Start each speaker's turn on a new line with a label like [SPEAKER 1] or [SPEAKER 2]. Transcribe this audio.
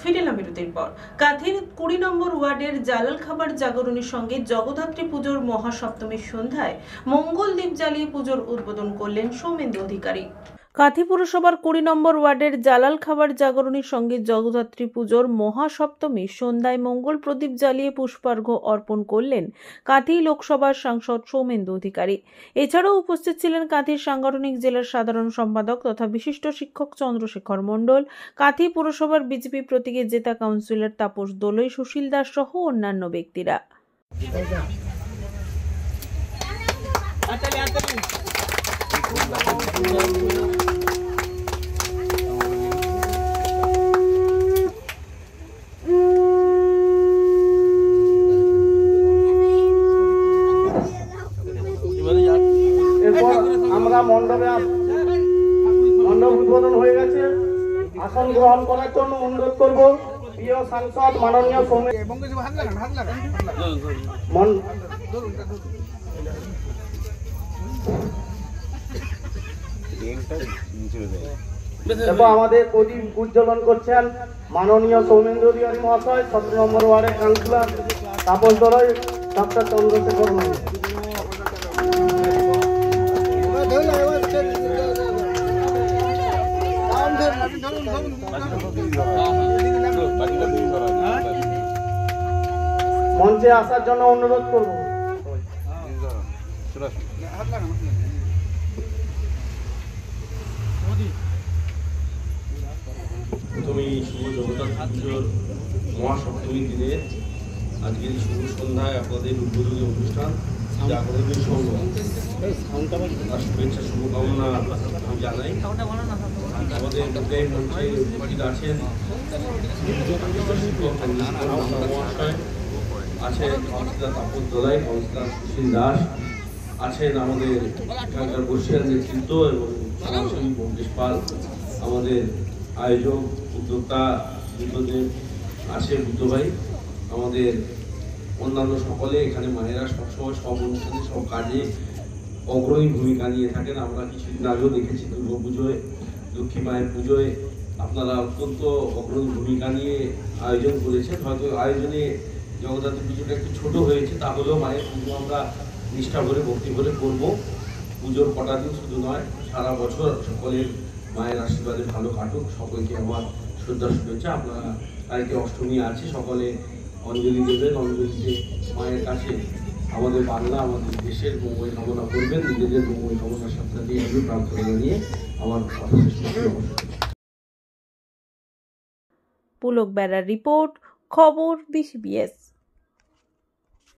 [SPEAKER 1] ফিরেলাম বিরতির পর। কাঁথির 20 নম্বর ওয়ার্ডের জালাল খাবার জাগরণীর সঙ্গে জগদ্ধাত্রী পুজোর মহাসপ্তমীর সন্ধ্যায় মঙ্গল দ্বীপ জ্বালিয়ে পুজোর উদ্বোধন করলেন সৌমেন্দু অধিকারী। কাঁথি পুরসভার 20 নম্বর ওয়ার্ডের জালাল খাবার জাগরণীর সঙ্গে জগদ্ধাত্রী পুজোর মহাসপ্তমীর সন্ধ্যায় মঙ্গল প্রদীপ জ্বালিয়ে পুষ্পার্ঘ্য অর্পণ করলেন কাঁথি লোকসভার সাংসদ সৌমেন্দু অধিকারী। এছাড়াও উপস্থিত ছিলেন কাঁথির সাংগঠনিক জেলার সাধারণ সম্পাদক তথা বিশিষ্ট শিক্ষক চন্দ্রশেখর মণ্ডল, কাঁথি পুরসভার বিজেপি প্রতীকে জেতা কাউন্সিলর তাপস দোলই, সুশীল দাস সহ অন্যান্য ব্যক্তিরা।
[SPEAKER 2] এরপর আমরা মণ্ডপ উদ্বোধন হয়ে গেছে। আসন গ্রহণ করার জন্য অনুরোধ করব প্রিয় সাংসদ মাননীয় এবং আমাদের প্রদীপ উজ্জ্বলন করছেন মাননীয় সৌমেন্দু অধিকারী মহাশয়, 17 নম্বর ওয়ার্ডের কাউন্সিলর তাপস দোলই, ডক্টর চন্দ্রশেখর মণ্ডল। মঞ্চে আসার জন্য অনুরোধ করব।
[SPEAKER 3] প্রথমেই শুভ জগদ্ধাত্রী পুজোর মহাসপ্তমীর দিনে আজকের শুভ সন্ধ্যায় আপনাদের উদ্বোধনী অনুষ্ঠান জাগরণী সংঘ তার শুভেচ্ছা শুভকামনা আমি জানাই। আমাদের মধ্যে মঞ্চে উপস্থিত আছেন মহাশয়, আছেন কাউন্সিলর তাপস দোলাই, কাউন্সিলর সুশীল দাস, আছেন আমাদের এখানকার বর্ষিয়ার নেতৃত্ব এবং সমাজসেবী মঙ্গেশ পাল, আমাদের আয়োজক উদ্যোক্তা বুদ্ধদেব আছে, বুদ্ধভাই, আমাদের অন্যান্য সকলে এখানে মায়েরা সবসময় সব অনুষ্ঠানে সব কাজে অগ্রণী ভূমিকা নিয়ে থাকেন। আমরা কিছুদিন আগেও দেখেছি দুর্গা পুজোয়, লক্ষ্মী মায়ের পুজোয় আপনারা অত্যন্ত অগ্রণী ভূমিকা নিয়ে আয়োজন করেছেন। হয়তো আয়োজনে জগদ্ধাত্রী পুজোটা একটু ছোট হয়েছে, তাহলেও মায়ের পুজো আমরা নিষ্ঠা ভরে ভক্তি ভরে করবো। পুজোর কটা দিন শুধু নয়, সারা বছর সকলের মায়ের আশীর্বাদে ভালো কাটুক। সকলকে আমার শ্রদ্ধা শুভেচ্ছা। আপনারা কালকে অষ্টমী আছে, সকলে অঞ্জলি দেবেন। অঞ্জলিতে মায়ের কাছে আমাদের বাংলা, আমাদের দেশের মঙ্গল কামনা করবেন, নিজেদের মঙ্গল কামনার সাথে সাথে এগুলো প্রার্থনা জানিয়ে আমার কথা শেষ করছি।
[SPEAKER 1] পুলক বেড়ার রিপোর্ট, খবর BCBS।